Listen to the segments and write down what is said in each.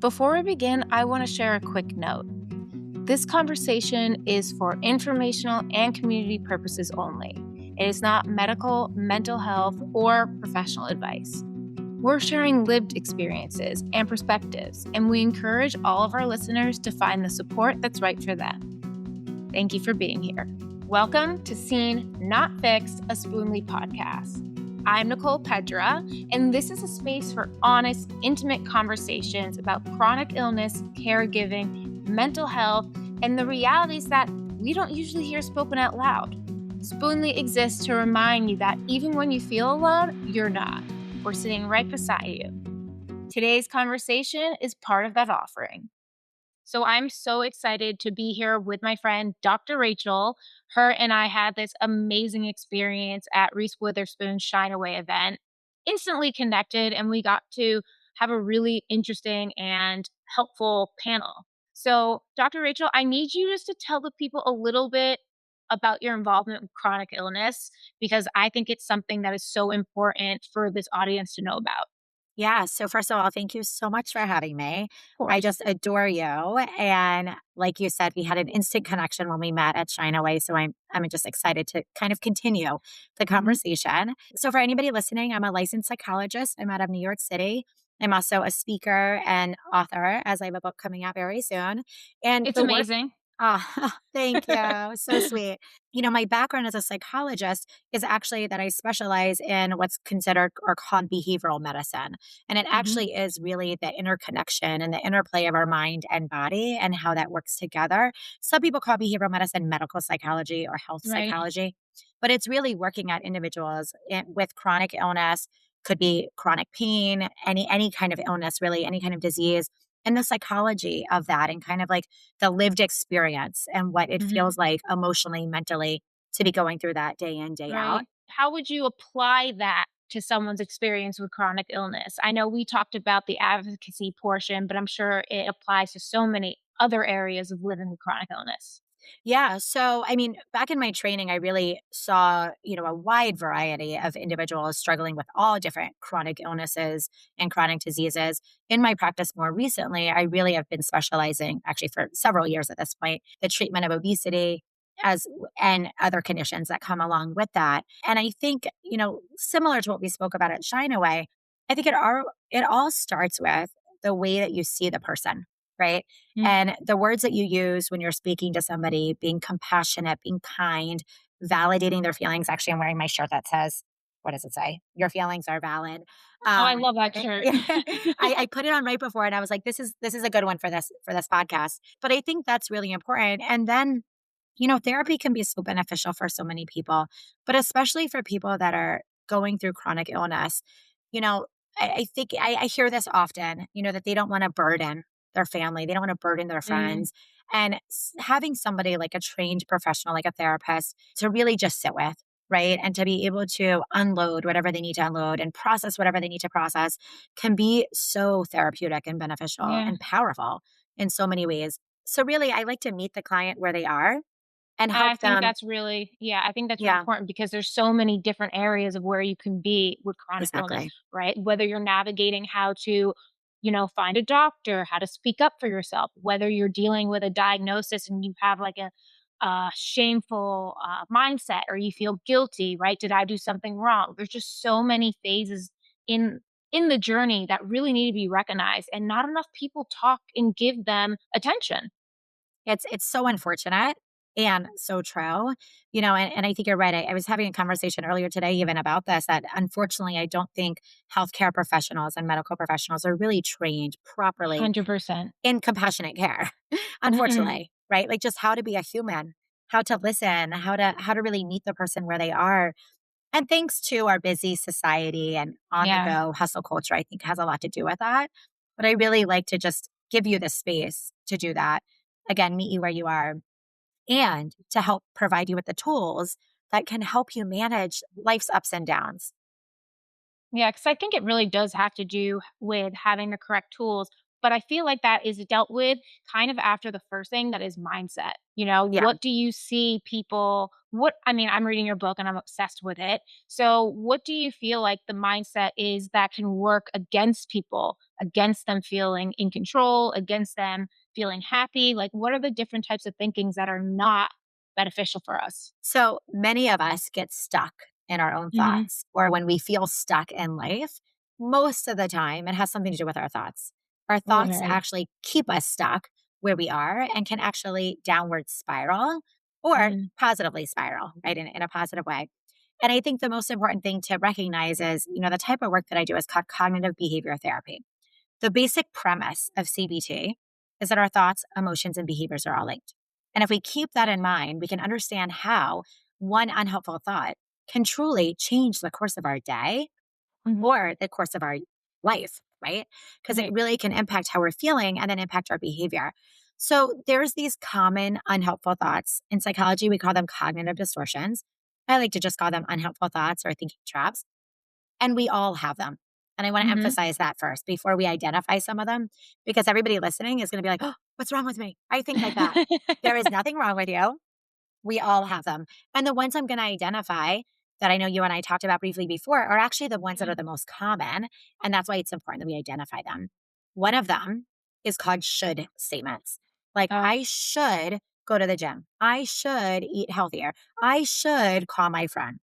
Before we begin, I want to share a quick note. This conversation is for informational and community purposes only. It is not medical, mental health, or professional advice. We're sharing lived experiences and perspectives, and we encourage all of our listeners to find the support that's right for them. Thank you for being here. Welcome to Seen, Not Fixed, a Spoonly podcast. I'm Nicole Pedra, and this is a space for honest, intimate conversations about chronic illness, caregiving, mental health, and the realities that we don't usually hear spoken out loud. Spoonly exists to remind you that even when you feel alone, you're not. We're sitting right beside you. Today's conversation is part of that offering. So I'm so excited to be here with my friend, Dr. Rachel. Her and I had this amazing experience at Reese Witherspoon's Shine Away event, instantly connected, and we got to have a really interesting and helpful panel. So, Dr. Rachel, I need you just to tell the people a little bit about your involvement with chronic illness, because I think it's something that is so important for this audience to know about. Yeah. So first of all, thank you so much for having me. Of I course. just adore you. And like you said, we had an instant connection when we met at Shine Away. So I'm just excited to kind of continue the conversation. So for anybody listening, I'm a licensed psychologist. I'm out of New York City. I'm also a speaker and author, as I have a book coming out very soon. And It's the work amazing. thank you. So sweet. My background as a psychologist is actually that I specialize in what's considered or called behavioral medicine. And it Mhm. actually is really the interconnection and the interplay of our mind and body and how that works together. Some people call behavioral medicine medical psychology or health Right. psychology, but it's really working at individuals with chronic illness, could be chronic pain, any kind of illness, really, any kind of disease, and the psychology of that and kind of like the lived experience and what it Mhm. feels like emotionally, mentally to be going through that day in, day out. Right. How would you apply that to someone's experience with chronic illness? I know we talked about the advocacy portion, but I'm sure it applies to so many other areas of living with chronic illness. Yeah. So, back in my training, I really saw, a wide variety of individuals struggling with all different chronic illnesses and chronic diseases. In my practice more recently, I really have been specializing, actually for several years at this point, the treatment of obesity as and other conditions that come along with that. And I think, similar to what we spoke about at Shine Away, I think it all starts with the way that you see the person, right? Mm. And the words that you use when you're speaking to somebody, being compassionate, being kind, validating their feelings. Actually, I'm wearing my shirt that says, what does it say? Your feelings are valid. Oh, I Um, love that shirt. I put it on right before and I was like, this is a good one for this podcast. But I think that's really important. And then, therapy can be so beneficial for so many people, but especially for people that are going through chronic illness. You know, I think I hear this often, that they don't want to burden their family. They don't want to burden their Mm, friends. And having somebody like a trained professional, like a therapist, to really just sit with, right? And to be able to unload whatever they need to unload and process whatever they need to process can be so therapeutic and beneficial yeah. and powerful in so many ways. So, really, I like to meet the client where they are and I help think them. that's really, yeah, I think that's really Yeah, important because there's so many different areas of where you can be with chronic illness, exactly. right? Whether you're navigating how to, find a doctor, how to speak up for yourself, whether you're dealing with a diagnosis and you have like a shameful mindset or you feel guilty, right? Did I do something wrong? There's just so many phases in in the journey that really need to be recognized and not enough people talk and give them attention. It's so unfortunate and so true, and I think you're right. I was having a conversation earlier today even about this, that unfortunately, I don't think healthcare professionals and medical professionals are really trained properly 100%. in compassionate care, Mm-mm. unfortunately, right? Like just how to be a human, how to listen, how to really meet the person where they are. And thanks to our busy society and on the Yeah. go hustle culture, I think has a lot to do with that. But I really like to just give you the space to do that. Again, meet you where you are and to help provide you with the tools that can help you manage life's ups and downs. Yeah, because I think it really does have to do with having the correct tools. But I feel like that is dealt with kind of after the first thing that is mindset. Yeah. What do you see people? I'm reading your book and I'm obsessed with it. So, what do you feel like the mindset is that can work against people against them feeling in control, against them feeling happy? Like, what are the different types of thinkings that are not beneficial for us? So many of us get stuck in our own Hmm. thoughts, or when we feel stuck in life, most of the time it has something to do with our thoughts. Our thoughts Right. actually keep us stuck where we are and can actually downward spiral or Hmm. positively spiral, right? In a positive way. And I think the most important thing to recognize is, the type of work that I do is called cognitive behavior therapy. The basic premise of CBT is that our thoughts, emotions, and behaviors are all linked. And if we keep that in mind, we can understand how one unhelpful thought can truly change the course of our day Hmm. or the course of our life, right? Because it Right. really can impact how we're feeling and then impact our behavior. So there's these common unhelpful thoughts. In psychology, we call them cognitive distortions. I like to just call them unhelpful thoughts or thinking traps. And we all have them. And I want to Hmm. emphasize that first before we identify some of them, because everybody listening is going to be like, oh, what's wrong with me? I think like that. There is nothing wrong with you. We all have them. And the ones I'm going to identify that I know you and I talked about briefly before are actually the ones that are the most common. And that's why it's important that we identify them. One of them is called should statements. Like, Oh, I should go to the gym. I should eat healthier. I should call my friend.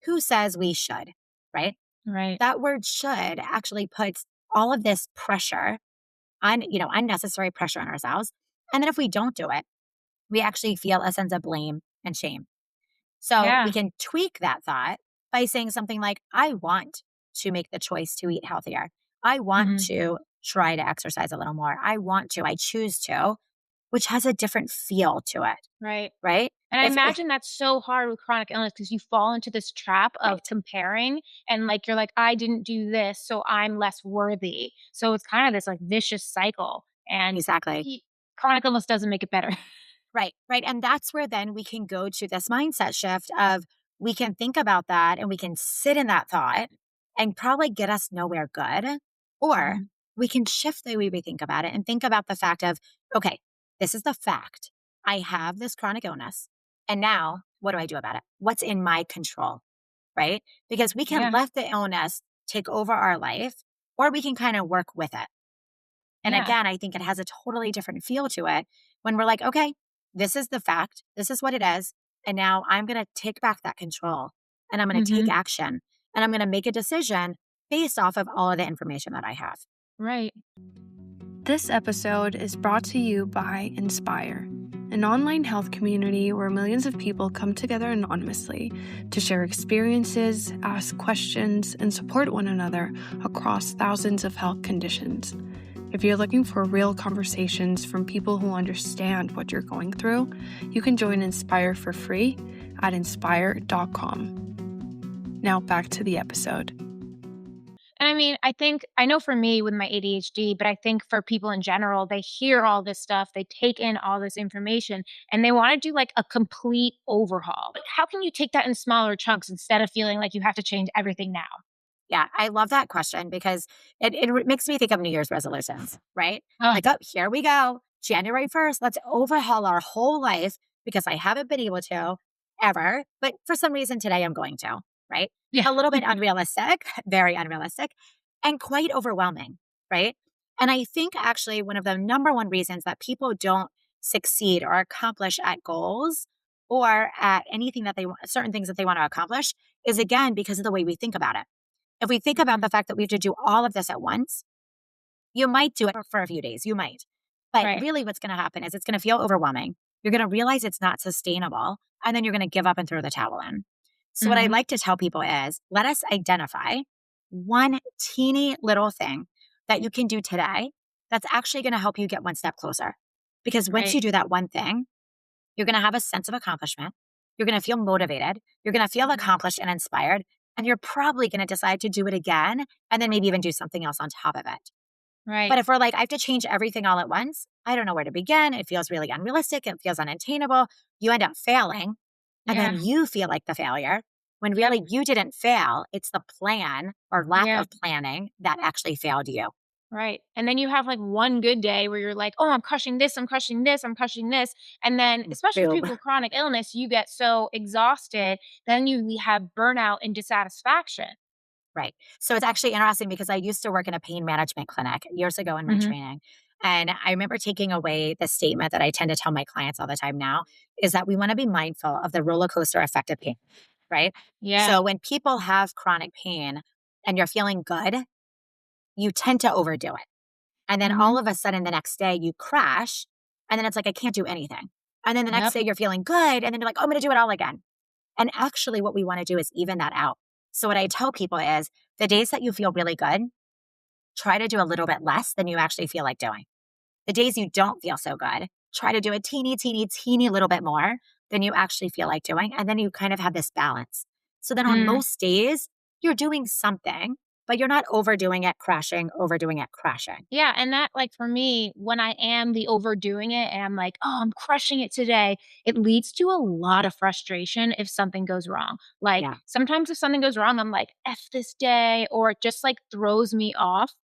Who says we should? Right? right. That word should actually puts all of this pressure on, unnecessary pressure on ourselves. And then if we don't do it, we actually feel a sense of blame and shame. So we Yeah. can tweak that thought by saying something like, I want to make the choice to eat healthier. I want Hmm. to try to exercise a little more. I choose to, which has a different feel to it, Right. right? And I If imagine that's so hard with chronic illness because you fall into this trap of right, comparing and like you're like, I didn't do this, so I'm less worthy. So it's kind of this like vicious cycle. And exactly. y- chronic illness doesn't make it better. Right, right. And that's where then we can go to this mindset shift of we can think about that and we can sit in that thought and probably get us nowhere good. Or Mhm. we can shift the way we think about it and think about the fact of, okay, this is the fact. I have this chronic illness. And now what do I do about it? What's in my control? Right? Because we can Yeah. let the illness take over our life or we can kind of work with it. And Yeah. again, I think it has a totally different feel to it when we're like, okay, this is the fact. This is what it is. And now I'm going to take back that control and I'm going to take Hmm. action and I'm going to make a decision based off of all of the information that I have. Right. This episode is brought to you by Inspire, an online health community where millions of people come together anonymously to share experiences, ask questions, and support one another across thousands of health conditions. If you're looking for real conversations from people who understand what you're going through, you can join Inspire for free at inspire.com. Now back to the episode. And I mean, I know for me with my ADHD, but I think for people in general, they hear all this stuff, they take in all this information, and they want to do like a complete overhaul. Like, how can you take that in smaller chunks instead of feeling like you have to change everything now? Yeah, I love that question because it makes me think of New Year's resolutions, right? Oh, Like, oh, here we go. January 1st, let's overhaul our whole life because I haven't been able to ever. But for some reason today, I'm going to, right? yeah. A little bit unrealistic, very unrealistic, and quite overwhelming, right? And I think actually one of the number one reasons that people don't succeed or accomplish at goals or at anything that they want, certain things that they want to accomplish is again because of the way we think about it. If we think about Mhm. the fact that we have to do all of this at once, you might do it for a few days. You might. But Right. really, what's going to happen is it's going to feel overwhelming. You're going to realize it's not sustainable. And then you're going to give up and throw the towel in. So, what I Mhm. like to tell people is let us identify one teeny little thing that you can do today that's actually going to help you get one step closer. Because once Right. you do that one thing, you're going to have a sense of accomplishment. You're going to feel motivated. You're going to feel Mhm. accomplished and inspired. And you're probably going to decide to do it again and then maybe even do something else on top of it. But Right. if we're like, I have to change everything all at once, I don't know where to begin. It feels really unrealistic. It feels unattainable. You end up failing. And then Yeah. you feel like the failure when Yep. really you didn't fail. It's the plan or lack Yeah. of planning that actually failed you. Right. And then you have like one good day where you're like, oh, I'm crushing this, I'm crushing this, I'm crushing this. And then, especially for Boom. people with chronic illness, you get so exhausted. Then you have burnout and dissatisfaction. Right. So it's actually interesting because I used to work in a pain management clinic years ago in my Hmm. training. And I remember taking away the statement that I tend to tell my clients all the time now is that we want to be mindful of the roller coaster effect of pain, right? Yeah. So when people have chronic pain and you're feeling good, you tend to overdo it. And then all Hmm. of a sudden the next day you crash and then it's like, I can't do anything. And then the next Yep. day you're feeling good. And then you're like, oh, I'm going to do it all again. And actually, what we want to do is even that out. So, what I tell people is the days that you feel really good, try to do a little bit less than you actually feel like doing. The days you don't feel so good, try to do a teeny, teeny, teeny little bit more than you actually feel like doing. And then you kind of have this balance. So then on Mm. most days, you're doing something, but you're not overdoing it, crashing, overdoing it, crashing. Yeah, and that, like, for me, when I am the overdoing it and I'm like, "Oh, I'm crushing it today," it leads to a lot of frustration if something goes wrong. Like, Yeah. sometimes if something goes wrong, I'm like, "F this day," or it just, like, throws me off,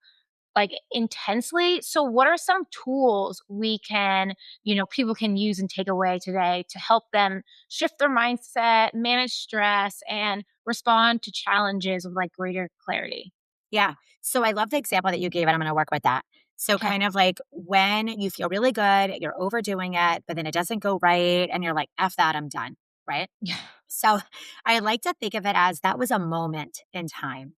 like, intensely. So what are some tools we can, people can use and take away today to help them shift their mindset, manage stress, and respond to challenges with, like, greater clarity? Yeah. So I love the example that you gave, and I'm going to work with that. So, Okay. kind of like when you feel really good, you're overdoing it, but then it doesn't go right, and you're like, F that, I'm done. Right. Yeah. So, I like to think of it as that was a moment in time.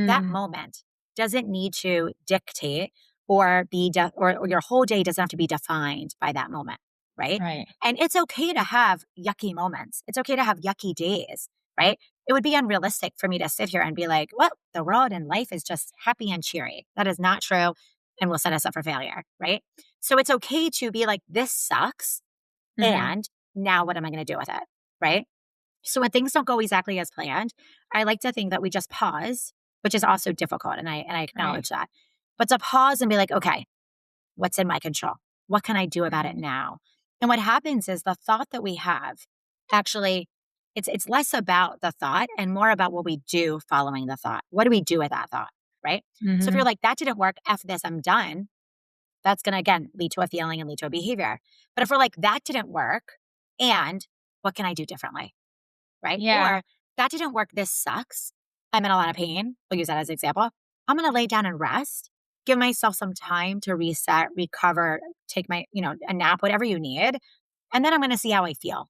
That Mm, moment doesn't need to dictate or or your whole day doesn't have to be defined by that moment, right? right. And it's okay to have yucky moments. It's okay to have yucky days, right? It would be unrealistic for me to sit here and be like, well, the world and life is just happy and cheery. That is not true and will set us up for failure, right? So it's okay to be like, this sucks. Mhm. And now what am I going to do with it? Right. So when things don't go exactly as planned, I like to think that we just pause, which is also difficult, and I Right. acknowledge that. But to pause and be like, okay, what's in my control? What can I do about it Mhm. now? And what happens is the thought that we have actually it's less about the thought and more about what we do following the thought. What do we do with that thought? Right? So if you're Mhm. like, that didn't work, F this, I'm done, that's gonna again lead to a feeling and lead to a behavior. But if we're like, that didn't work, and what can I do differently? Right? Yeah. Or that didn't work. This sucks. I'm in a lot of pain. We'll use that as an example. I'm going to lay down and rest, give myself some time to reset, recover, take a nap, whatever you need. And then I'm going to see how I feel,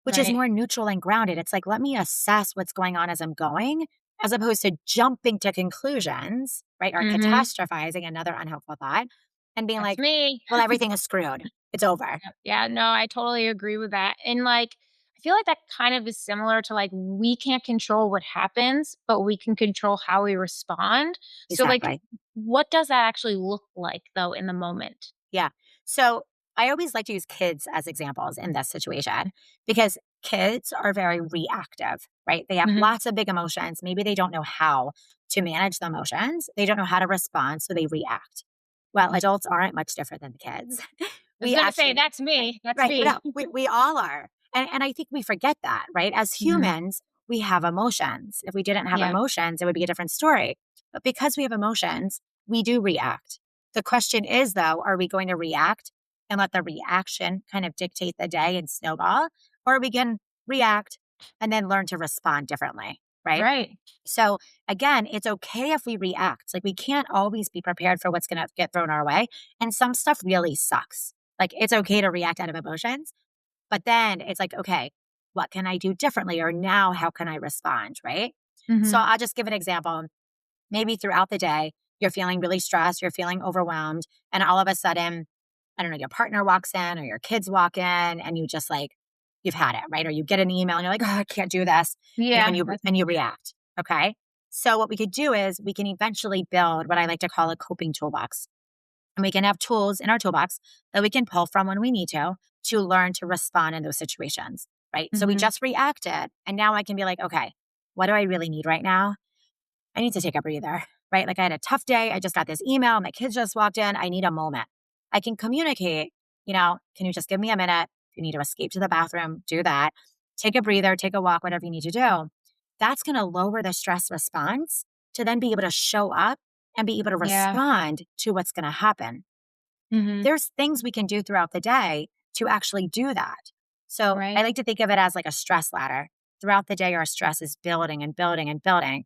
which is Right. more neutral and grounded. It's like, let me assess what's going on as I'm going, as opposed to jumping to conclusions, right? Or Mhm. catastrophizing, another unhelpful thought, and being That's like, me. well, everything is screwed. It's over. Yep. Yeah, no, I totally agree with that. And, like, I feel like that kind of is similar to, like, we can't control what happens, but we can control how we respond. So, like, Exactly. what does that actually look like, though, in the moment? Yeah. So I always like to use kids as examples in this situation because kids are very reactive, right? They have Mhm. lots of big emotions. Maybe they don't know how to manage the emotions, they don't know how to respond, so they react. Well, Mhm. adults aren't much different than the kids. I was We gonna say, actually, that's right, me. That's right. me. No, we all are. And I think we forget that, right? As Mhm. humans, we have emotions. If we didn't have Yeah. emotions, it would be a different story. But because we have emotions, we do react. The question is, though, are we going to react and let the reaction kind of dictate the day and snowball? Or we can react and then learn to respond differently, right? Right. So again, it's okay if we react. Like we can't always be prepared for what's going to get thrown our way. And some stuff really sucks. Like it's okay to react out of emotions, but then it's like, okay, what can I do differently? Or now how can I respond? Right. So Mhm. I'll just give an example. Maybe throughout the day, you're feeling really stressed, you're feeling overwhelmed, and all of a sudden, I don't know, your partner walks in or your kids walk in and you just like, you've had it, right? Or you get an email and you're like, oh, I can't do this. Yeah, And you that's and you me. react. Okay. So what we could do is we can eventually build what I like to call a coping toolbox. And we can have tools in our toolbox that we can pull from when we need to learn to respond in those situations. Right. So we Mhm. just reacted. And now I can be like, okay, what do I really need right now? I need to take a breather, right? Like I had a tough day. I just got this email. My kids just walked in. I need a moment. I can communicate, can you just give me a minute? If you need to escape to the bathroom, do that. Take a breather, take a walk, whatever you need to do. That's going to lower the stress response to then be able to show up and be able to Yeah. respond to what's going to happen. Mhm. There's things we can do throughout the day to actually do that. So I Right. like to think of it as like a stress ladder. Throughout the day, our stress is building and building and building.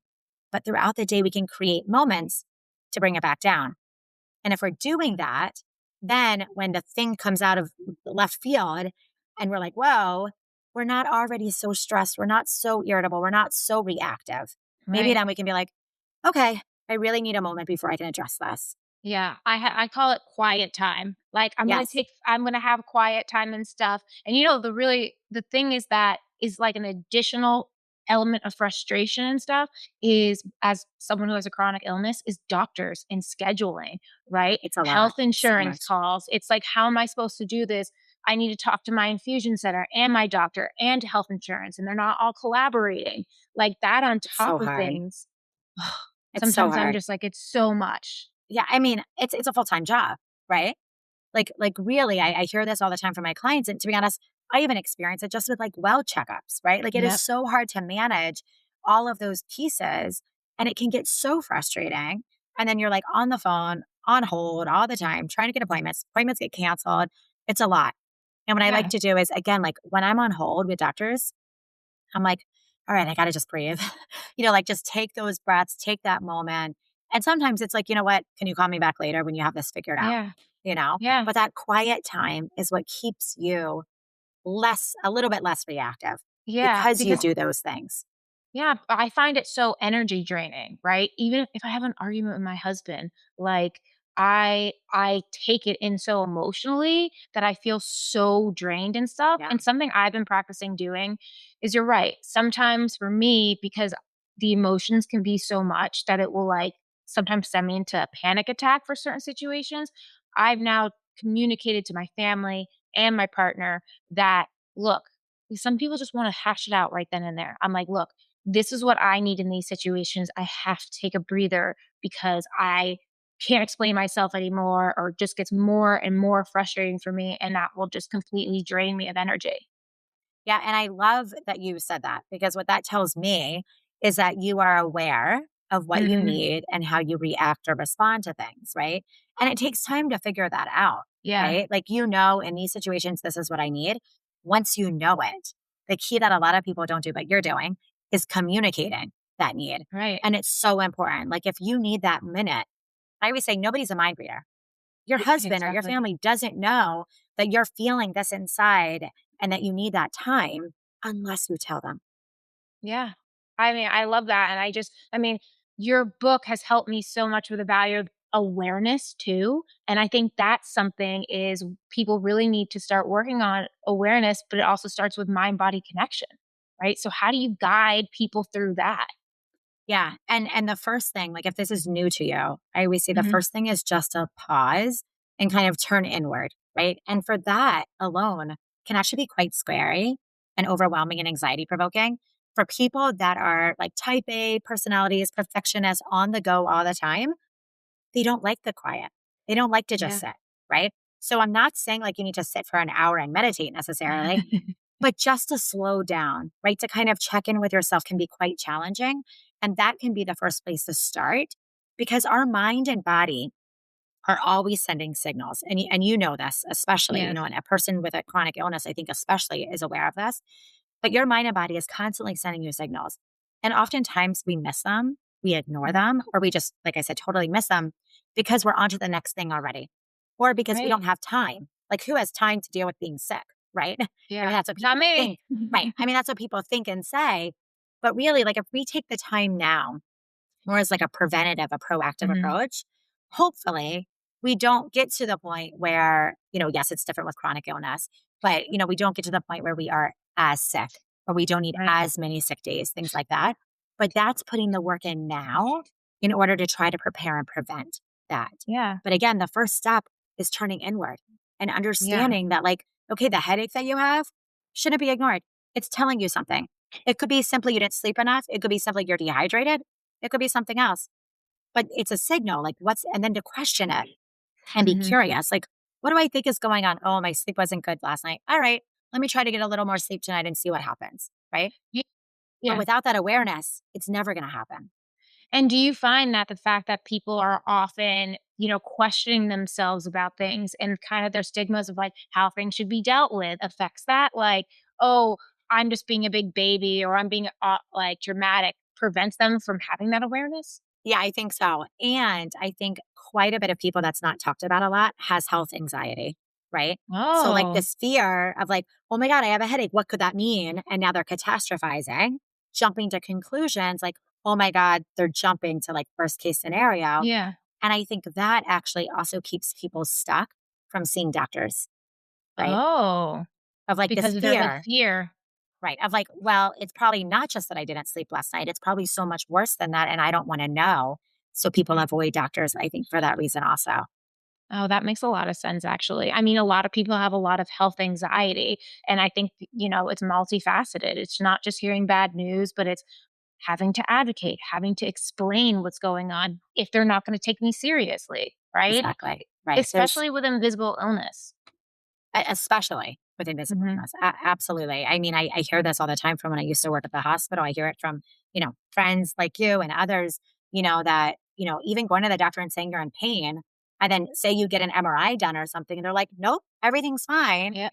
but throughout the day, we can create moments to bring it back down. And if we're doing that, then when the thing comes out of left field and we're like, whoa, we're not already so stressed. We're not so irritable. We're not so reactive. Maybe Right. then we can be like, okay, I really need a moment before I can address this. Yeah, I call it quiet time. Like, Yes, I'm gonna have quiet time and stuff, and, the thing is that is, like, an additional element of frustration and stuff is, as someone who has a chronic illness, is doctors and scheduling, right? it's a lot. Health So insurance much. calls. It's like, how am I supposed to do this? I need to talk to my infusion center and my doctor and health insurance, and they're not all collaborating. Like, that on It's top so of hard. things, It's so sometimes I'm hard. just like, it's so much. Yeah, I mean, it's a full-time job, right? Like really, I hear this all the time from my clients. And to be honest, I even experience it just with like well checkups, right? Like it is Yep. so hard to manage all of those pieces and it can get so frustrating. And then you're like on the phone, on hold all the time, trying to get appointments. Appointments get canceled. It's a lot. And what I like Yeah. to do is again, like when I'm on hold with doctors, I'm like, all right, I got to just breathe. Like just take those breaths, take that moment. And sometimes it's like, you know what? Can you call me back later when you have this figured out? Yeah. You know, Yeah. but that quiet time is what keeps you a little bit less reactive Yeah, because you because do those things. yeah, I find it so energy draining, right? Even if I have an argument with my husband, like I take it in so emotionally that I feel so drained and stuff. Yeah. And something I've been practicing doing is you're right. Sometimes for me, because the emotions can be so much that it will like sometimes send me into a panic attack for certain situations. I've now communicated to my family and my partner that look, some people just want to hash it out right then and there. I'm like, look, this is what I need in these situations. I have to take a breather because I can't explain myself anymore, or it just gets more and more frustrating for me. And that will just completely drain me of energy. Yeah. And I love that you said that because what that tells me is that you are aware of what you Hmm. need and how you react or respond to things. Right. And it takes time to figure that out. Yeah. Right. Like, in these situations, this is what I need. Once you know it, the key that a lot of people don't do, but you're doing is communicating that need. Right. And it's so important. Like, if you need that minute, I always say nobody's a mind reader. Your husband or your Exactly. family doesn't know that you're feeling this inside and that you need that time unless you tell them. Yeah. I mean, I love that. And your book has helped me so much with the value of awareness too. And I think that's something is people really need to start working on awareness, but it also starts with mind body connection, right? So how do you guide people through that? Yeah. And the first thing, like if this is new to you, I always say the Hmm. first thing is just to pause and kind of turn inward, right? And for that alone can actually be quite scary and overwhelming and anxiety provoking. For people that are like type A personalities, perfectionists on the go all the time, they don't like the quiet. They don't like to just Yeah. sit, right? So I'm not saying like you need to sit for an hour and meditate necessarily, but just to slow down, right? To kind of check in with yourself can be quite challenging. And that can be the first place to start because our mind and body are always sending signals. And you know this, especially, Yes. and a person with a chronic illness, I think especially is aware of this. But your mind and body is constantly sending you signals. And oftentimes we miss them, we ignore Mhm. them, or we just, like I said, totally miss them because we're on to the next thing already, or because we Right. don't have time. Like, who has time to deal with being sick, right? I mean, Yeah. that's what Not people me. think, right? I mean, that's what people think and say. But really, like, if we take the time now, more as like a preventative, a proactive Mhm. approach, hopefully we don't get to the point where, yes, it's different with chronic illness, but, we don't get to the point where we are as sick or we don't need Right. as many sick days, things like that. But that's putting the work in now in order to try to prepare and prevent that. Yeah. But again, the first step is turning inward and Yeah. understanding that, like, okay, the headache that you have shouldn't be ignored. It's telling you something. It could be simply you didn't sleep enough. It could be simply you're dehydrated. It could be something else, but it's a signal, like and then to question it and be Mhm. curious, like, what do I think is going on? Oh, my sleep wasn't good last night. All right, let me try to get a little more sleep tonight and see what happens. Right. Ye But Yeah. without that awareness, it's never going to happen. And do you find that the fact that people are often, questioning themselves about things and kind of their stigmas of like how things should be dealt with affects that? Like, oh, I'm just being a big baby or I'm being like dramatic prevents them from having that awareness? Yeah, I think so. And I think quite a bit of people that's not talked about a lot has health anxiety, right? So like Oh, this fear of like, oh my God, I have a headache. What could that mean? And now they're catastrophizing, jumping to conclusions like, oh my God, they're jumping to like worst case scenario. yeah. And I think that actually also keeps people stuck from seeing doctors, right? Oh, Of like this because of their like fear, fear. right? Of like, well, it's probably not just that I didn't sleep last night. It's probably so much worse than that. And I don't want to know. So people avoid doctors, I think, for that reason also. Oh, that makes a lot of sense, actually. I mean, a lot of people have a lot of health anxiety. And I think, it's multifaceted. It's not just hearing bad news, but it's having to advocate, having to explain what's going on if they're not going to take me seriously, right? Exactly. Right. There's Especially with invisible illness. especially with invisible Hmm. illness. Absolutely. I mean, I hear this all the time from when I used to work at the hospital. I hear it from, friends like you and others, that, even going to the doctor and saying you're in pain, and then say you get an MRI done or something, and they're like, nope, everything's fine. Yeah.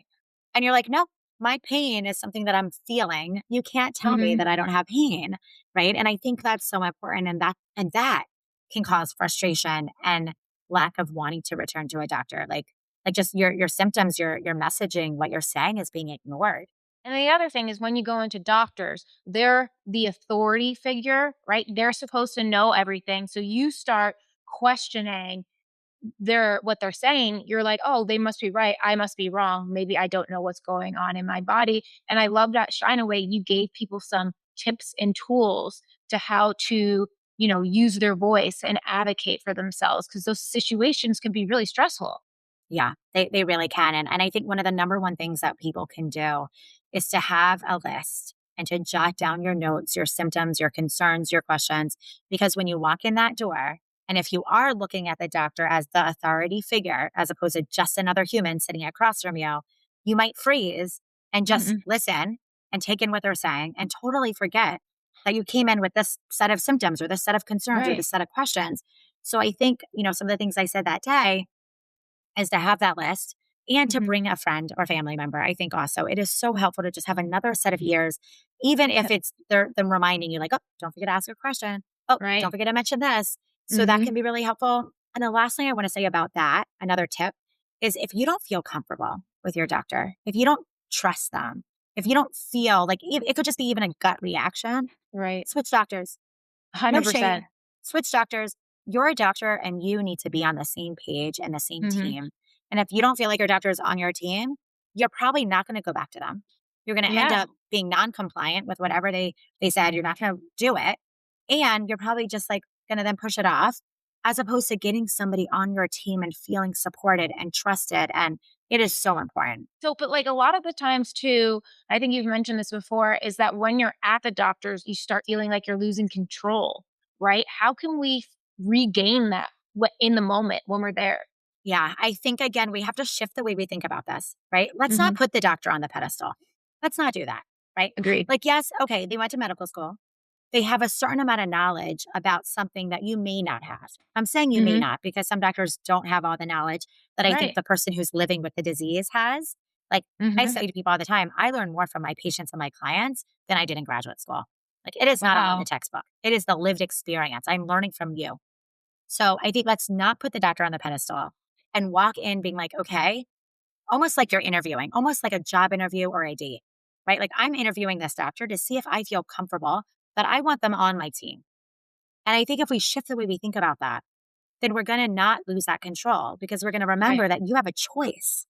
And you're like, "No, my pain is something that I'm feeling. You can't tell me Hmm. that I don't have pain." Right? And I think that's so important, and that can cause frustration and lack of wanting to return to a doctor. Like just your symptoms, your messaging, what you're saying is being ignored. And the other thing is when you go into doctors, they're the authority figure, right? They're supposed to know everything. So you start questioning what they're saying. You're like, oh, they must be right, I must be wrong, maybe I don't know what's going on in my body. And I love that Shine Away, you gave people some tips and tools to how to use their voice and advocate for themselves, because those situations can be really stressful. Yeah, they really can. And I think one of the number one things that people can do is to have a list and to jot down your notes, your symptoms, your concerns, your questions. Because when you walk in that door, and if you are looking at the doctor as the authority figure, as opposed to just another human sitting across from you might freeze and just Mm-mm. listen and take in what they're saying and totally forget that you came in with this set of symptoms or this set of concerns or Right. this set of questions. So I think, some of the things I said that day is to have that list and to Hmm. bring a friend or family member. I think also it is so helpful to just have another set of ears, even if Yep. it's them reminding you, like, oh, don't forget to ask a question. Oh, Right. don't forget to mention this. So that Hmm. can be really helpful. And the last thing I want to say about that, another tip, is if you don't feel comfortable with your doctor, if you don't trust them, if you don't feel like it could just be even a gut reaction, Right. switch doctors. No shade. 100%. Switch doctors. You're a doctor and you need to be on the same page and the same Hmm. team. And if you don't feel like your doctor is on your team, you're probably not going to go back to them. You're going to end Yeah. up being non-compliant with whatever they said. You're not going to do it. And you're probably just like going to then push it off as opposed to getting somebody on your team and feeling supported and trusted. And it is so important. So, but like a lot of the times too, I think you've mentioned this before, is that when you're at the doctor's, you start feeling like you're losing control, right? How can we regain that in the moment when we're there? Yeah, I think again, we have to shift the way we think about this, right? Let's not Hmm. put the doctor on the pedestal. Let's not do that, right? Agreed. Like, yes, okay, they went to medical school. They have a certain amount of knowledge about something that you may not have. I'm saying you may Hmm. not because some doctors don't have all the knowledge that I think Right. the person who's living with the disease has. Like, I Hmm. say to people all the time, I learn more from my patients and my clients than I did in graduate school. Like, it is not all in the Wow. textbook, it is the lived experience. I'm learning from you. So I think let's not put the doctor on the pedestal and walk in being like, okay, almost like you're interviewing, almost like a job interview or a date, right? Like I'm interviewing this doctor to see if I feel comfortable that I want them on my team. And I think if we shift the way we think about that, then we're going to not lose that control because we're going to Right. remember that you have a choice.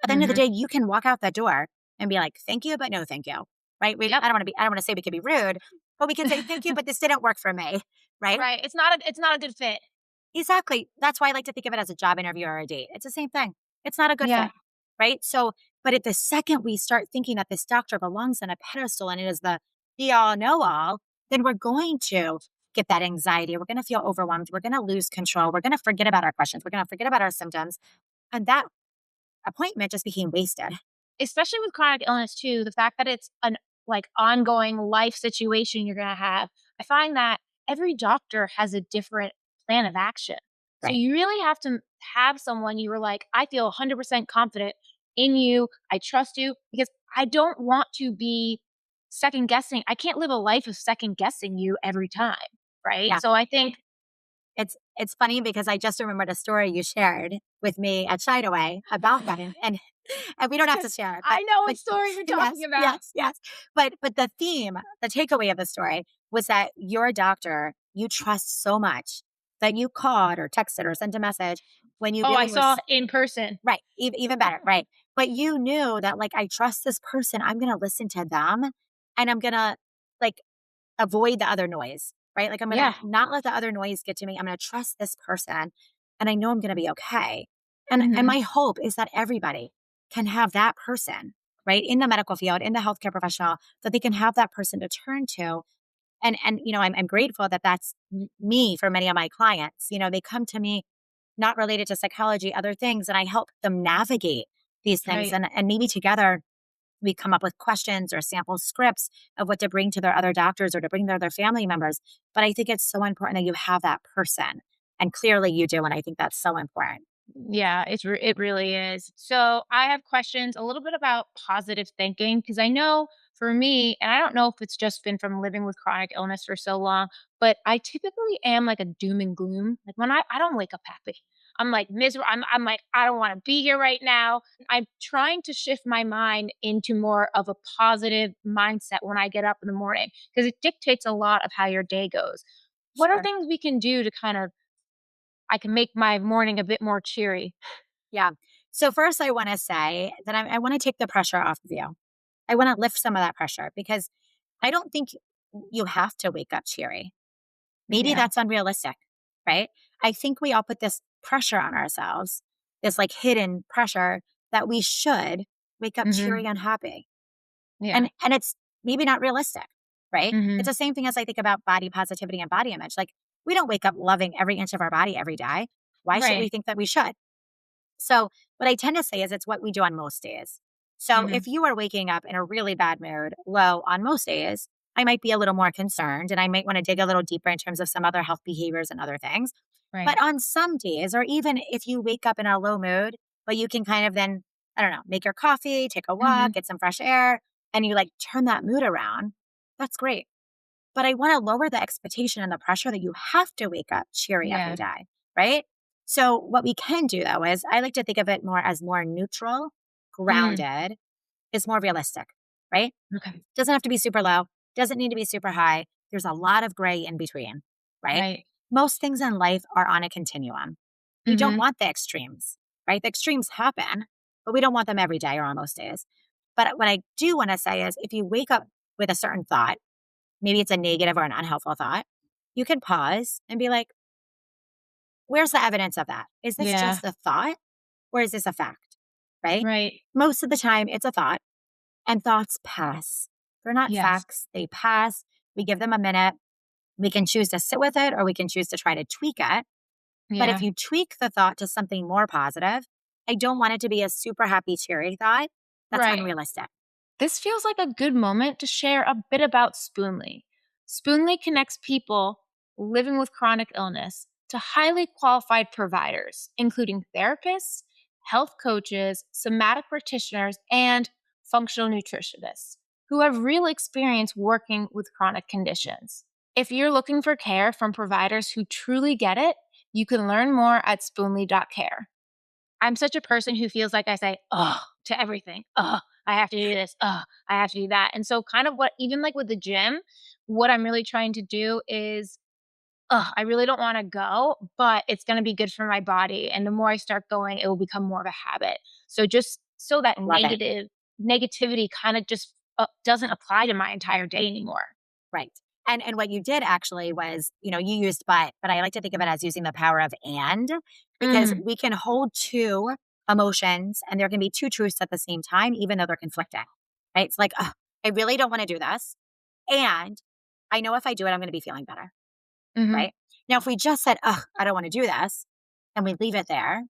At the end of the Hmm. day, you can walk out that door and be like, thank you, but no, thank you. Right. Yep. I don't want to say we could be rude, but we can say, thank you, but this didn't work for me. Right. Right. It's not a good fit. Exactly. That's why I like to think of it as a job interview or a date. It's the same thing. It's not a good Yeah. fit, right? So, but at the second we start thinking that this doctor belongs on a pedestal and it is the be all know all, then we're going to get that anxiety. We're going to feel overwhelmed. We're going to lose control. We're going to forget about our questions. We're going to forget about our symptoms. And that appointment just became wasted. Especially with chronic illness too, the fact that it's an like ongoing life situation you're going to have. I find that every doctor has a different plan of action. So Right. you really have to have someone you were like, I feel 100% confident in you. I trust you, because I don't want to be second guessing. I can't live a life of second guessing you every time. Right. Yeah. So I think, It's funny because I just remembered a story you shared with me at Shideaway about that, and we don't have to share it, I know what but story you're talking yes, about. yes, yes. But the theme, the takeaway of the story was that your doctor you trust so much that you called or texted or sent a message when you Oh, I really were saw in person. right, even better, right? But you knew that like I trust this person, I'm going to listen to them, and I'm going to like avoid the other noise, right? Like I'm going Yeah. to not let the other noise get to me. I'm going to trust this person and I know I'm going to be okay. And Hmm. my hope is that everybody can have that person, right? In the medical field, in the healthcare professional, that they can have that person to turn to. And I'm grateful that that's me for many of my clients. They come to me not related to psychology, other things, and I help them navigate these things. Right. And maybe together we come up with questions or sample scripts of what to bring to their other doctors or to bring to their family members. But I think it's so important that you have that person. And clearly you do. And I think that's so important. Yeah, it really is. So I have questions a little bit about positive thinking because I know for me, and I don't know if it's just been from living with chronic illness for so long, but I typically am like a doom and gloom. Like when I don't wake up happy. I'm like miserable. I'm like, I don't want to be here right now. I'm trying to shift my mind into more of a positive mindset when I get up in the morning because it dictates a lot of how your day goes. What are Sure. things we can do to kind of I can make my morning a bit more cheery? Yeah. So first I want to say that I want to take the pressure off of you. I want to lift some of that pressure because I don't think you have to wake up cheery. Maybe Yeah. that's unrealistic, right? I think we all put this pressure on ourselves, this like hidden pressure that we should wake up Mhm. cheery and happy. Yeah. And it's maybe not realistic, right? It's Mhm. the same thing as I think about body positivity and body image. Like we don't wake up loving every inch of our body every day. Why should we Right. think that we should? So what I tend to say is it's what we do on most days. So Mhm. if you are waking up in a really bad mood, low on most days, I might be a little more concerned and I might want to dig a little deeper in terms of some other health behaviors and other things. Right. But on some days, or even if you wake up in a low mood, but you can kind of then, I don't know, make your coffee, take a walk, Mhm. get some fresh air, and you like turn that mood around, that's great. But I want to lower the expectation and the pressure that you have to wake up cheery every Yeah. day, right? So what we can do though is I like to think of it more as more neutral, Mm. grounded, is more realistic, right? Okay. Doesn't have to be super low, doesn't need to be super high. There's a lot of gray in between, right? Right. Most things in life are on a continuum. We don't Mhm. want the extremes, right? The extremes happen, but we don't want them every day or on most days. But what I do want to say is if you wake up with a certain thought, maybe it's a negative or an unhelpful thought, you can pause and be like, where's the evidence of that? Is this Yeah. just a thought or is this a fact? Right? Right. Most of the time, it's a thought and thoughts pass. They're not Yes. facts, they pass. We give them a minute. We can choose to sit with it or we can choose to try to tweak it. But if Yeah. you tweak the thought to something more positive, I don't want it to be a super happy, cheery thought. That's Right. unrealistic. This feels like a good moment to share a bit about Spoonly. Spoonly connects people living with chronic illness to highly qualified providers, including therapists, health coaches, somatic practitioners, and functional nutritionists who have real experience working with chronic conditions. If you're looking for care from providers who truly get it, you can learn more at spoonly.care. I'm such a person who feels like I say, "Ugh," to everything. "Ugh, I have to do this. Ugh, I have to do that." And so kind of what even like with the gym, what I'm really trying to do is, "Ugh, I really don't wanna go, but it's gonna be good for my body, and the more I start going, it will become more of a habit." So just so that Love it. negativity kinda just, doesn't apply to my entire day anymore. Right. And what you did actually was, you used but I like to think of it as using the power of and, because Mm, we can hold two emotions and there can be two truths at the same time, even though they're conflicting. Right. It's like, "Ugh, I really don't want to do this. And I know if I do it, I'm going to be feeling better. mhm. Right. Now, if we just said, I don't want to do this, and we leave it there,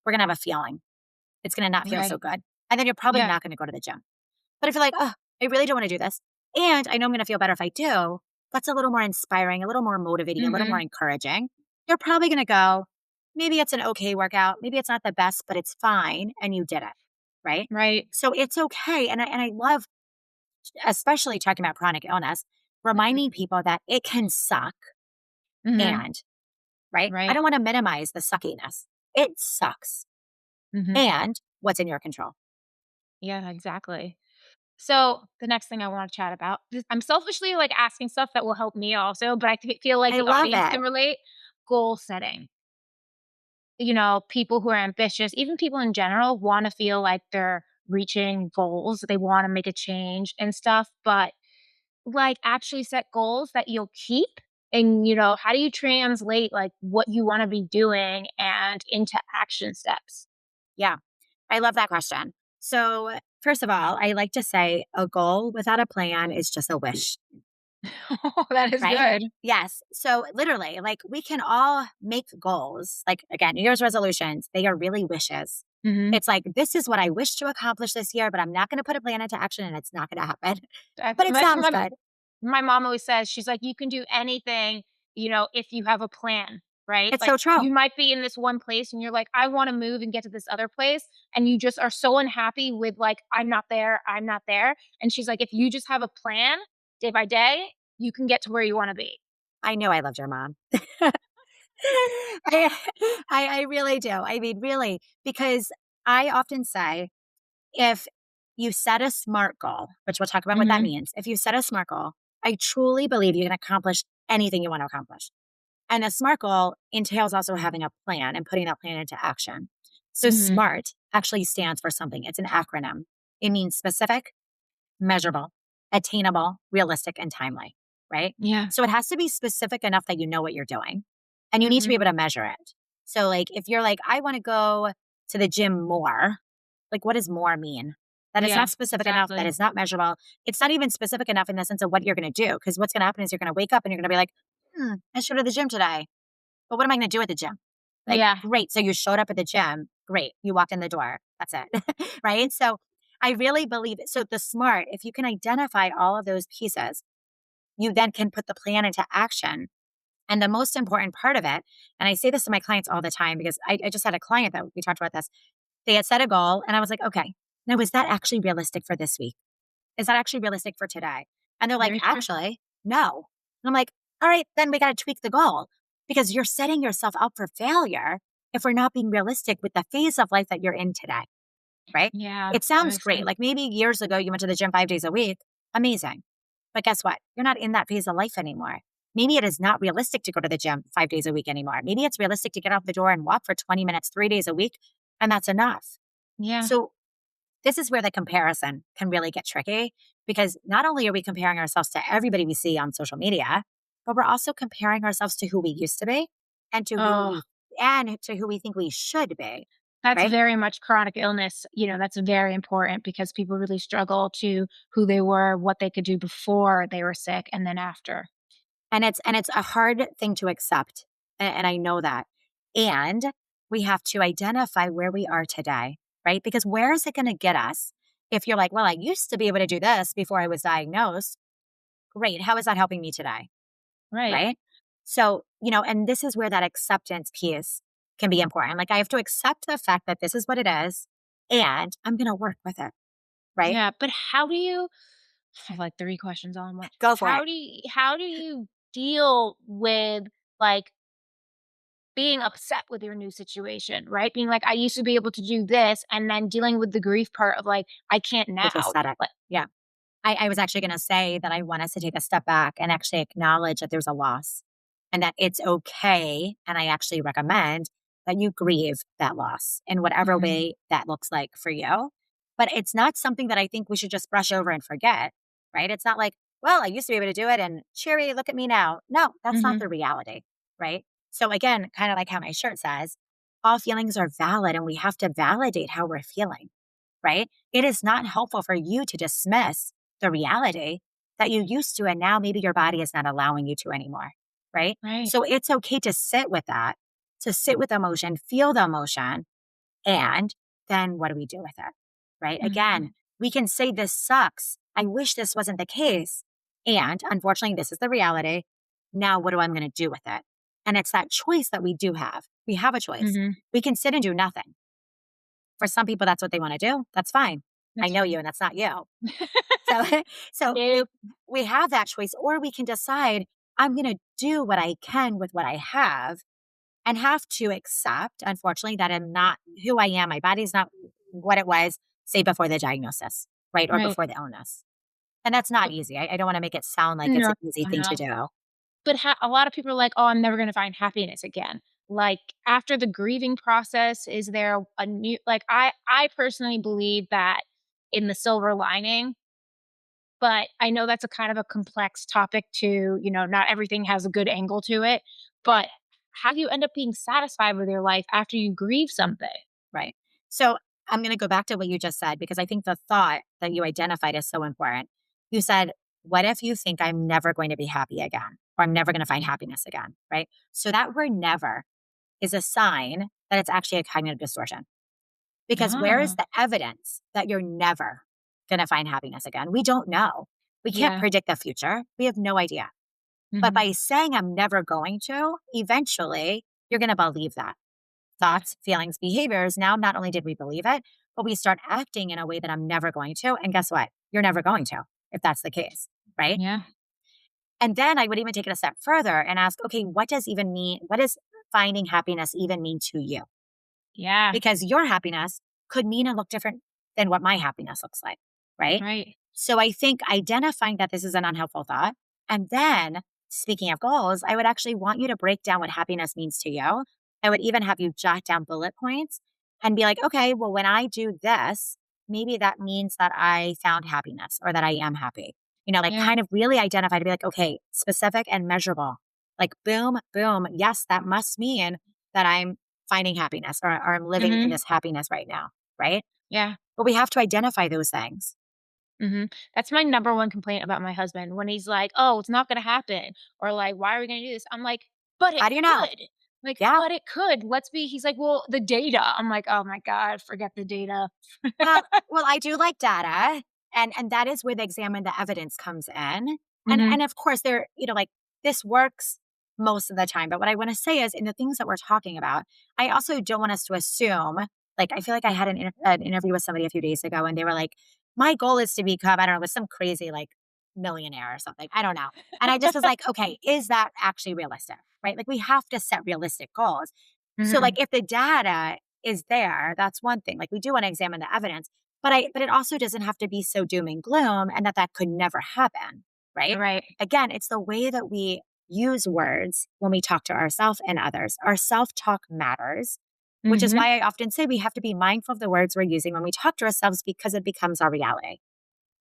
we're going to have a feeling. It's going to not feel so Right. good. And then you're probably Yeah. not going to go to the gym. But if you're like, I really don't want to do this, and I know I'm going to feel better if I do, that's a little more inspiring, a little more motivating, a little more Mhm. encouraging. You're probably going to go, maybe it's an okay workout. Maybe it's not the best, but it's fine. And you did it. Right. Right. So it's okay. And I love especially talking about chronic illness, reminding people that it can suck Mm-hmm. and, right? I Right. don't want to minimize the suckiness. It sucks. Mm-hmm. And what's in your control? Yeah, exactly. So the next thing I want to chat about, I'm selfishly like asking stuff that will help me also, but feel like I the love audience it. can relate. Goal setting. People who are ambitious, even people in general, want to feel like they're reaching goals. They want to make a change and stuff, but like actually set goals that you'll keep. And, how do you translate like what you want to be doing and into action steps? Yeah, I love that question. So, first of all, I like to say a goal without a plan is just a wish, Oh, that is right? good. Yes. So, literally, like we can all make goals. Like, again, New Year's resolutions, they are really wishes. Hmm. It's like, this is what I wish to accomplish this year, but I'm not going to put a plan into action and it's not going to happen. But it That's sounds what good. my mom always says. She's like, "You can do anything, if you have a plan, right? It's Like, so true. you might be in this one place and you're like, I wanna move and get to this other place,' and you just are so unhappy with, like, I'm not there." And she's like, "If you just have a plan day by day, you can get to where you wanna be." I know I loved your mom. I, I really do. I mean, really, because I often say, if you set a SMART goal, which we'll talk about what that Mhm. means, if you set a SMART goal, I truly believe you can accomplish anything you want to accomplish. And a SMART goal entails also having a plan and putting that plan into action. So Mhm. SMART actually stands for something. It's an acronym. It means specific, measurable, attainable, realistic, and timely, right? Yeah. So it has to be specific enough that you know what you're doing and you need to be Mhm. able to measure it. So, like, if you're like, I want to go to the gym more, like, what does more mean? That is Yeah, not specific enough. That exactly. is not measurable. It's not even specific enough in the sense of what you're going to do. Because what's going to happen is you're going to wake up and you're going to be like, I should go to the gym today. But what am I going to do at the gym? Like, Yeah. great. So you showed up at the gym. Great. You walked in the door. That's it. Right. So I really believe it. So the SMART, if you can identify all of those pieces, you then can put the plan into action. And the most important part of it, and I say this to my clients all the time because I just had a client that we talked about this. They had set a goal and I was like, okay, now is that actually realistic for this week? Is that actually realistic for today? And they're like, Very true. actually, no. And I'm like, all right, then we got to tweak the goal because you're setting yourself up for failure if we're not being realistic with the phase of life that you're in today, right? Yeah, It that sounds makes great. sense. Like maybe years ago you went to the gym 5 days a week. Amazing. But guess what? You're not in that phase of life anymore. Maybe it is not realistic to go to the gym 5 days a week anymore. Maybe it's realistic to get out the door and walk for 20 minutes, 3 days a week, and that's enough. Yeah. So this is where the comparison can really get tricky because not only are we comparing ourselves to everybody we see on social media, but we're also comparing ourselves to who we used to be and Oh. to who we think we should be, That's right? very much chronic illness. That's very important because people really struggle to who they were, what they could do before they were sick, and then after. And it's a hard thing to accept, and I know that. And we have to identify where we are today, right? Because where is it going to get us if you're like, well, I used to be able to do this before I was diagnosed. Great. How is that helping me today? Right. Right? So, and this is where that acceptance piece can be important. Like I have to accept the fact that this is what it is and I'm going to work with it, right? Yeah. But how do you, I have like three questions on one. Go for it. How do you deal with like being upset with your new situation, right? Being like, I used to be able to do this, and then dealing with the grief part of like, I can't I just now. said it. Like, Yeah. I was actually going to say that I want us to take a step back and actually acknowledge that there's a loss and that it's okay. And I actually recommend that you grieve that loss in whatever mhm, way that looks like for you. But it's not something that I think we should just brush over and forget, right? It's not like, well, I used to be able to do it and cheery, look at me now. No, that's not mhm, the reality, right? So again, kind of like how my shirt says, all feelings are valid and we have to validate how we're feeling, right? It is not helpful for you to dismiss the reality that you used to, and now maybe your body is not allowing you to anymore, right? right. So it's okay to sit with that, to sit with emotion, feel the emotion, and then what do we do with it, right? Again, Mhm, we can say this sucks. I wish this wasn't the case. And unfortunately, this is the reality. Now, what am I going to do with it? And it's that choice that we do have. We have a choice. mhm. We can sit and do nothing. For some people, that's what they want to do. That's fine. I That's know you, fine. and that's not you. So, so we, Nope. we have that choice, or we can decide I'm going to do what I can with what I have and have to accept, unfortunately, that I'm not who I am. My body's not what it was, say, before the diagnosis, right? Or Right. before the illness. And that's not easy. I don't want to make it sound like it's No, an easy thing to no. do. But a lot of people are like, "Oh, I'm never gonna find happiness again." Like, after the grieving process, is there a new like, I personally believe that in the silver lining, but I know that's a kind of a complex topic to, not everything has a good angle to it, but how do you end up being satisfied with your life after you grieve something? Right. So I'm going to go back to what you just said, because I think the thought that you identified is so important. You said, what if you think I'm never going to be happy again, or I'm never going to find happiness again? Right. So that word never is a sign that it's actually a cognitive distortion. Because where is Ah, the evidence that you're never going to find happiness again? We don't know. We can't yeah. predict the future. We have no idea. But Mhm. by saying I'm never going to, eventually you're going to believe that. Thoughts, feelings, behaviors. Now, not only did we believe it, but we start acting in a way that I'm never going to. And guess what? You're never going to, if that's the case. Right. Yeah. And then I would even take it a step further and ask, okay, what does finding happiness even mean to you? Yeah. Because your happiness could mean and look different than what my happiness looks like. Right. Right. So I think identifying that this is an unhelpful thought. And then speaking of goals, I would actually want you to break down what happiness means to you. I would even have you jot down bullet points and be like, okay, well, when I do this, maybe that means that I found happiness or that I am happy. Like Yeah. kind of really identify to be like, okay, specific and measurable. Like, boom, boom. Yes, that must mean that I'm finding happiness or I'm living in Mhm. this happiness right now. Right. Yeah. But we have to identify those things. Mhm. That's my number one complaint about my husband when he's like, "Oh, it's not gonna happen," or like, "Why are we gonna do this?" I'm like, "But it How do you know? could." Like, Yeah. "But it could. Let's be." He's like, "Well, the data." I'm like, "Oh my god, forget the data." Well, I do like data, and that is where the examine the evidence comes in. And Mhm. of course there, like this works most of the time. But what I want to say is in the things that we're talking about, I also don't want us to assume, like I feel like I had an interview with somebody a few days ago and they were like, my goal is to become, I don't know, with some crazy like millionaire or something. I don't know. And I just was like, okay, is that actually realistic? Right? Like we have to set realistic goals. So like Mhm. if the data is there, that's one thing. Like we do want to examine the evidence, but it also doesn't have to be so doom and gloom and that could never happen, right? Right. Again, it's the way that we use words when we talk to ourselves and others. Our self-talk matters, which is Mhm. why I often say we have to be mindful of the words we're using when we talk to ourselves because it becomes our reality.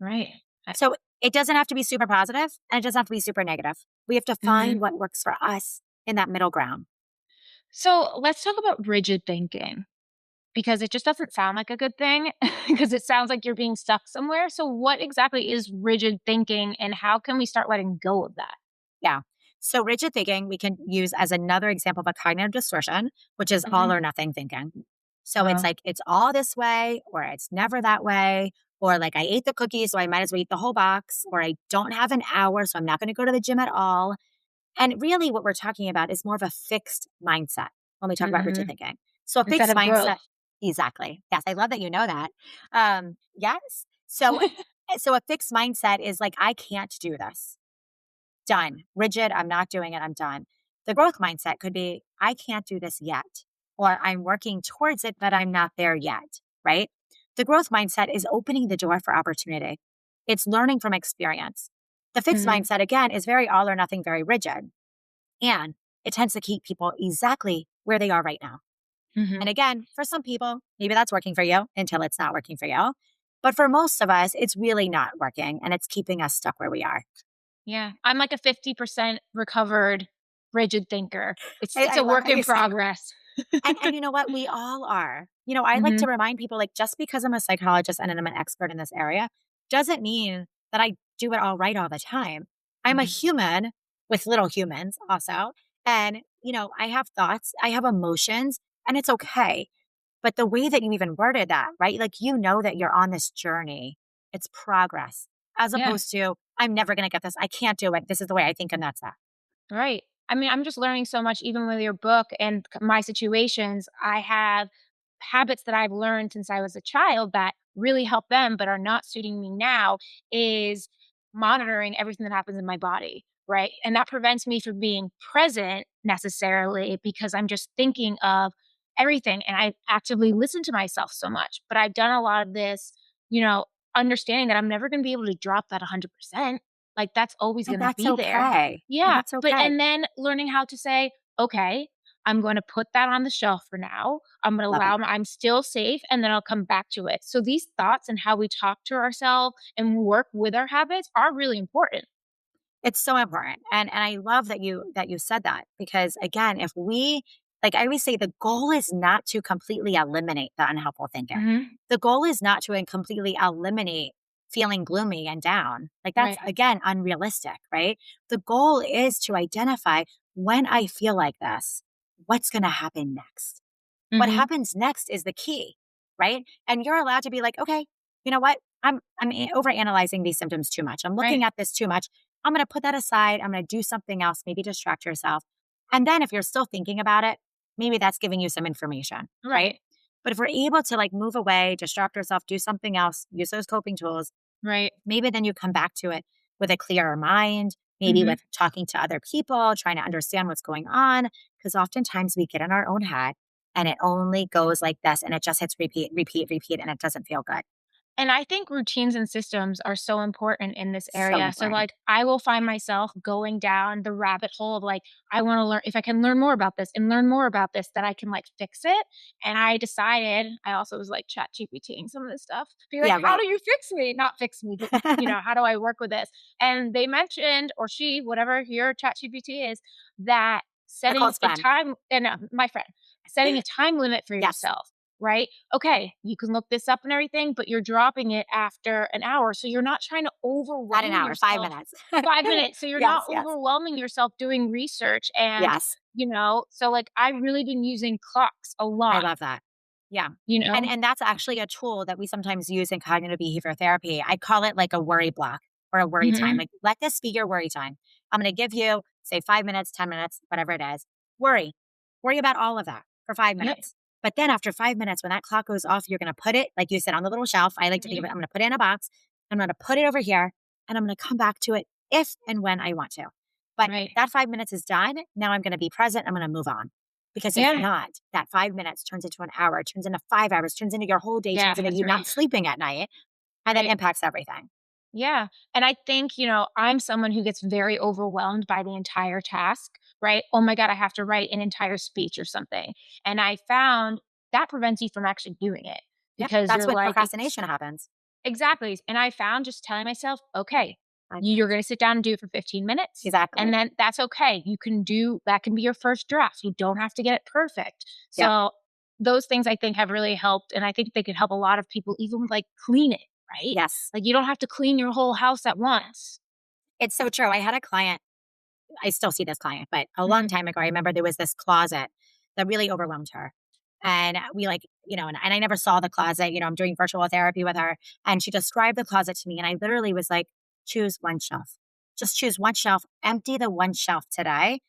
Right. So it doesn't have to be super positive and it doesn't have to be super negative. We have to Mhm. find what works for us in that middle ground. So, let's talk about rigid thinking because it just doesn't sound like a good thing because it sounds like you're being stuck somewhere. So, what exactly is rigid thinking and how can we start letting go of that? Yeah. So rigid thinking we can use as another example of a cognitive distortion, which is all Mhm. or nothing thinking. So it's Oh, like it's all this way, or it's never that way, or like I ate the cookie, so I might as well eat the whole box, or I don't have an hour, so I'm not going to go to the gym at all. And really, what we're talking about is more of a fixed mindset when we talk about rigid mhm. thinking. So a Instead fixed of growth. mindset, exactly. Yes, I love that you know that. Yes. So a fixed mindset is like I can't do this. Done. Rigid, I'm not doing it, I'm done. The growth mindset could be, I can't do this yet, or I'm working towards it, but I'm not there yet, right? The growth mindset is opening the door for opportunity. It's learning from experience. The fixed Mhm. mindset, again, is very all or nothing, very rigid. And it tends to keep people exactly where they are right now. Mhm. And again, for some people, maybe that's working for you until it's not working for you. But for most of us, it's really not working and it's keeping us stuck where we are. Yeah. I'm like a 50% recovered rigid thinker. It's I a love work how in you say. progress. And you know what? We all are. I like to Mhm. remind people like just because I'm a psychologist and I'm an expert in this area doesn't mean that I do it all right all the time. I'm a Mhm. human with little humans also. And, I have thoughts, I have emotions, and it's okay. But the way that you even worded that, right? Like, that you're on this journey, it's progress as Yeah. opposed to, I'm never going to get this. I can't do it. This is the way I think. And that's that. Right. I mean, I'm just learning so much even with your book and my situations. I have habits that I've learned since I was a child that really help them but are not suiting me now is monitoring everything that happens in my body, right? And that prevents me from being present necessarily because I'm just thinking of everything and I actively listen to myself so much. But I've done a lot of this, understanding that I'm never going to be able to drop that 100%. Like that's always And going to that's be there. okay. And Yeah. that's But, okay. and then learning how to say, okay, I'm going to put that on the shelf for now. I'm going to Love it. I'm still safe and then I'll come back to it. So these thoughts and how we talk to ourselves and work with our habits are really important. It's so important. And I love that you said that because again, if we like I always say the goal is not to completely eliminate the unhelpful thinking. Mhm. The goal is not to completely eliminate feeling gloomy and down. Like that's Right. again unrealistic, right? The goal is to identify when I feel like this, what's going to happen next? What Mhm. happens next is the key, right? And you're allowed to be like, okay, you know what? I'm overanalyzing these symptoms too much. I'm Right. looking at this too much. I'm going to put that aside. I'm going to do something else, maybe distract yourself. And then if you're still thinking about it, maybe that's giving you some information, right? Right. But if we're able to like move away, distract yourself, do something else, use those coping tools, Right. maybe then you come back to it with a clearer mind, maybe Mhm. with talking to other people, trying to understand what's going on. Because oftentimes we get in our own head and it only goes like this and it just hits repeat, repeat, repeat, and it doesn't feel good. And I think routines and systems are so important in this So area. So, important. like, I will find myself going down the rabbit hole of like, I want to learn if I can learn more about this and learn more about this, that I can like fix it. And I decided, I also was like chat GPTing some of this stuff, be like, Yeah, how right. do you fix me? Not fix me, but how do I work with this? And they mentioned, or she, whatever your chat GPT is, that setting Nicole's a friend. time, and my friend, setting a time limit for Yes. yourself, right? Okay, you can look this up and everything, but you're dropping it after an hour. So you're not trying to Not an overwhelm hour, five yourself. minutes. 5 minutes. So you're Yes, not yes, overwhelming yourself doing research. And, yes. so like I've really been using clocks a I lot, love that. Yeah. you And know? and that's actually a tool that we sometimes use in cognitive behavior therapy. I call it like a worry block or a worry time. Hmm. Like, let this be your worry time. I'm going to give you, say, 5 minutes, 10 minutes, whatever it is. Worry. Worry about all of that for five Yep. minutes. But then after 5 minutes, when that clock goes off, you're going to put it, like you said, on the little shelf. I like to think of Hmm. it. I'm going to put it in a box. I'm going to put it over here and I'm going to come back to it if and when I want to. But Right. that 5 minutes is done. Now I'm going to be present. I'm going to move on. Because if Yeah. not, that 5 minutes turns into an hour, turns into 5 hours, turns into your whole day, Yeah. turns into That's you right. not sleeping at night, and then Right. impacts everything. Yeah. And I think, I'm someone who gets very overwhelmed by the entire task, right? Oh my God, I have to write an entire speech or something. And I found that prevents you from actually doing it Yep. because That's you're when like, it's procrastination happens. exactly. And I found just telling myself, okay, 5 minutes. you're going to sit down and do it for 15 minutes. And Exactly. then that's okay. You can do that, can be your first draft. You don't have to get it perfect. Yep. So, those things I think have really helped. And I think they could help a lot of people, even with like cleaning, right? Yes. Like, you don't have to clean your whole house at once. It's so true. I had a client, I still see this client, but a long Mhm. time ago, I remember there was this closet that really overwhelmed her. And we like, and I never saw the closet. I'm doing virtual therapy with her. And she described the closet to me. And I literally was like, choose one shelf. Just choose one shelf, empty the one shelf today,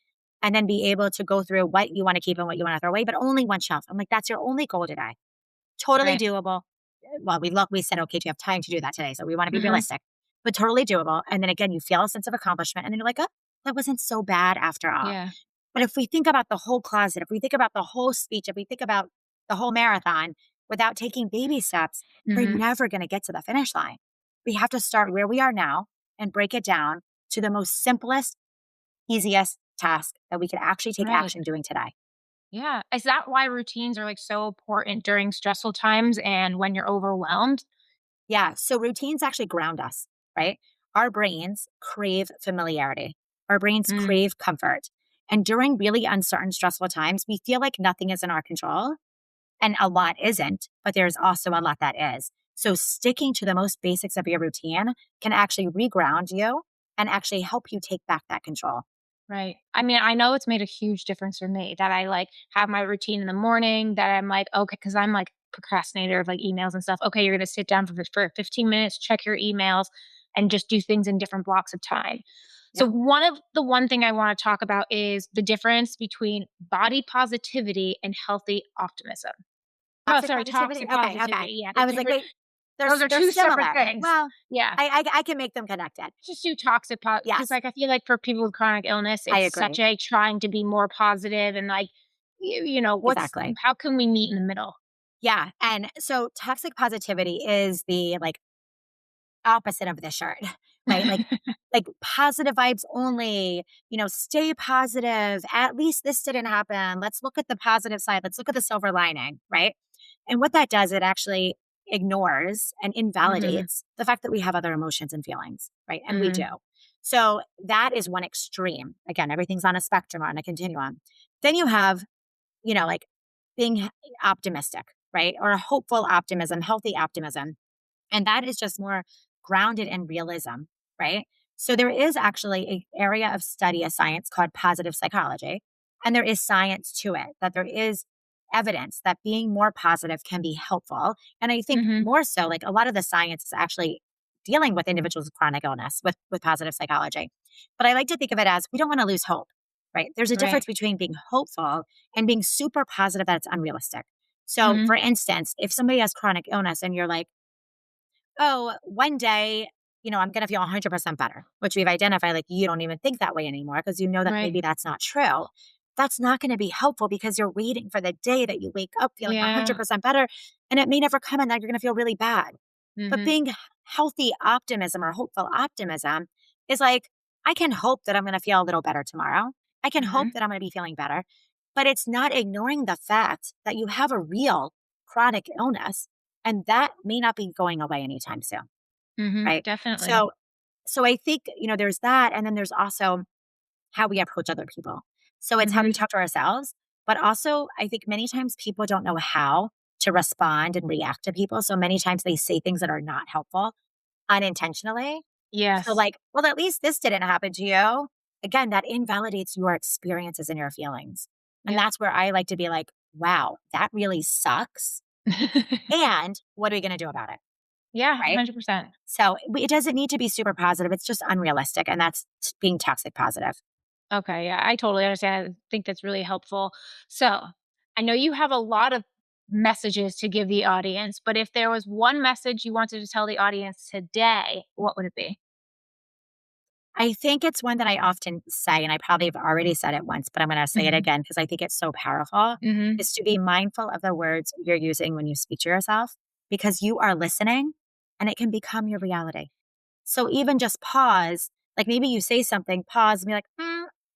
and then be able to go through what you want to keep and what you want to throw away, but only one shelf. I'm like, that's your only goal today. Totally Right. doable. Well, we said, okay, do you have time to do that today? So we want to be Mhm. realistic, but totally doable. And then again, you feel a sense of accomplishment and then you're like, oh, that wasn't so bad after all. Yeah. But if we think about the whole closet, if we think about the whole speech, if we think about the whole marathon without taking baby steps, we're Mhm. never going to get to the finish line. We have to start where we are now and break it down to the most simplest, easiest task that we can actually take Right. action doing today. Yeah. Is that why routines are like so important during stressful times and when you're overwhelmed? Yeah. So routines actually ground us, right? Our brains crave familiarity, our brains Mm. crave comfort. And during really uncertain, stressful times, we feel like nothing is in our control. And a lot isn't, but there's also a lot that is. So sticking to the most basics of your routine can actually reground you and actually help you take back that control. Right. I mean, I know it's made a huge difference for me that I like have my routine in the morning that I'm like, okay, because I'm like procrastinator of like emails and stuff. Okay, you're gonna sit down for 15 minutes, check your emails, and just do things in different blocks of time. So Yeah. one thing I want to talk about is the difference between body positivity and healthy optimism. Oh, Toxic sorry, positivity. toxic Okay. Okay. positivity. Yeah, the I was like, different. wait. Those are they're two similar. separate things. Well, Yeah. I can make them connected. Just do toxic because Yes, like I feel like for people with chronic illness, I it's such agree. a trying to be more positive and like Exactly. how can we meet in the middle? Yeah. And so toxic positivity is the like opposite of the shirt, right? Like positive vibes only, stay positive. At least this didn't happen. Let's look at the positive side. Let's look at the silver lining, right? And what that does, it actually ignores and Mhm. invalidates the fact that we have other emotions and feelings, right? And we do. Mhm. So that is one extreme. Again, everything's on a spectrum or on a continuum. Then you have, like being optimistic, right? Or a hopeful optimism, healthy optimism. And that is just more grounded in realism, right? So there is actually an area of study, a science called positive psychology. And there is science to it, that there is evidence that being more positive can be helpful. And I think Mhm. more so, like a lot of the science is actually dealing with individuals with chronic illness with positive psychology. But I like to think of it as we don't want to lose hope, right? There's a Right. difference between being hopeful and being super positive that it's unrealistic. So, Mhm. for instance, if somebody has chronic illness and you're like, oh, one day, I'm going to feel 100% better, which we've identified like you don't even think that way anymore because you know that Right. maybe that's not true. That's not going to be helpful because you're waiting for the day that you wake up feeling Yeah. 100% better and it may never come and then you're going to feel really bad. But Mhm. being healthy optimism or hopeful optimism is like, I can hope that I'm going to feel a little better tomorrow. I can hope Mhm. that I'm going to be feeling better, but it's not ignoring the fact that you have a real chronic illness and that may not be going away anytime soon. Mhm. Right. Definitely. So I think, there's that. And then there's also how we approach other people. So it's how we Mhm. talk to ourselves, but also I think many times people don't know how to respond and react to people. So many times they say things that are not helpful unintentionally. So Yes. like, well, at least this didn't happen to you. Again, that invalidates your experiences and your feelings. And Yep. that's where I like to be like, wow, that really sucks. And what are we going to do about it? Yeah, Right. 100%. So it doesn't need to be super positive. It's just unrealistic. And that's being toxic positive. Okay, yeah, I totally understand. I think that's really helpful. So, I know you have a lot of messages to give the audience, but if there was one message you wanted to tell the audience today, what would it be? I think it's one that I often say, and I probably have already said it once, but I'm going to say it Mhm. again because I think it's so powerful, Mhm. is to be mindful of the words you're using when you speak to yourself because you are listening and it can become your reality. So even just pause, like maybe you say something, pause and be like,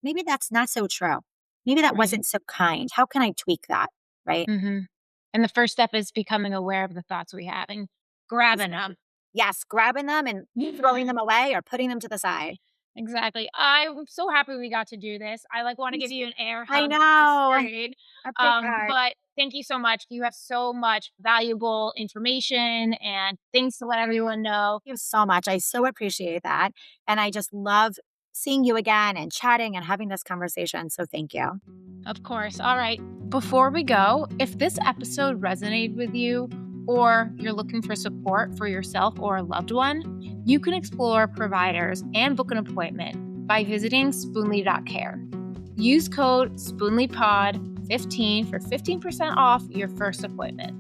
maybe that's not so true. Maybe that Right. wasn't so kind. How can I tweak that? Right. Mhm. And the first step is becoming aware of the thoughts we have and grabbing them. Yes, grabbing them and throwing them away or putting them to the side. Exactly. I'm so happy we got to do this. I like want to Me give too. you an air I hug. It's know. great. A big hug. But thank you so much. You have so much valuable information and things to let everyone know. Thank you so much. I so appreciate that. And I just love seeing you again and chatting and having this conversation. So thank you. Of course. All right. Before we go, if this episode resonated with you or you're looking for support for yourself or a loved one, you can explore providers and book an appointment by visiting spoonly.care. Use code SpoonlyPod15 for 15% off your first appointment.